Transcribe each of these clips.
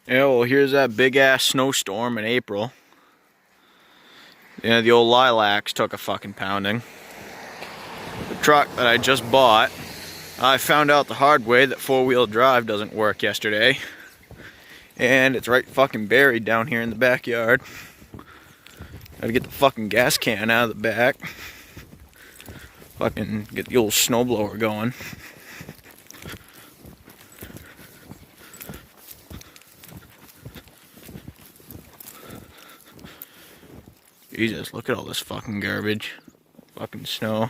Yeah, well, here's that big-ass snowstorm in April. Yeah, the old lilacs took a fucking pounding. The truck that I just bought, I found out the hard way that four-wheel drive doesn't work yesterday. And it's right fucking buried down here in the backyard. Gotta get the fucking gas can out of the back. Fucking get the old snowblower going. Jesus, look at all this fucking garbage. Fucking snow.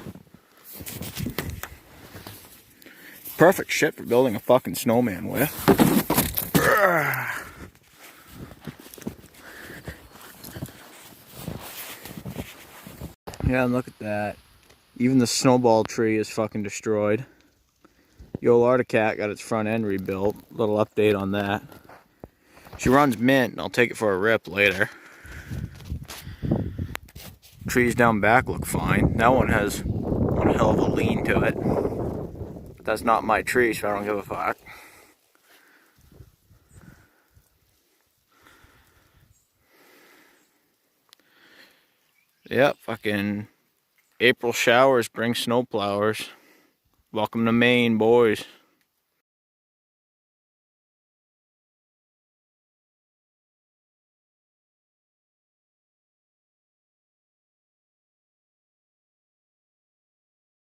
Perfect shit for building a fucking snowman with. Yeah, and look at that. Even the snowball tree is fucking destroyed. The old Arctic Cat got its front end rebuilt. Little update on that. She runs mint, and I'll take it for a rip later. Trees down back look fine. That one has one hell of a lean to it. But that's not my tree, so I don't give a fuck. Yep, fucking April showers bring snowplowers. Welcome to Maine, boys.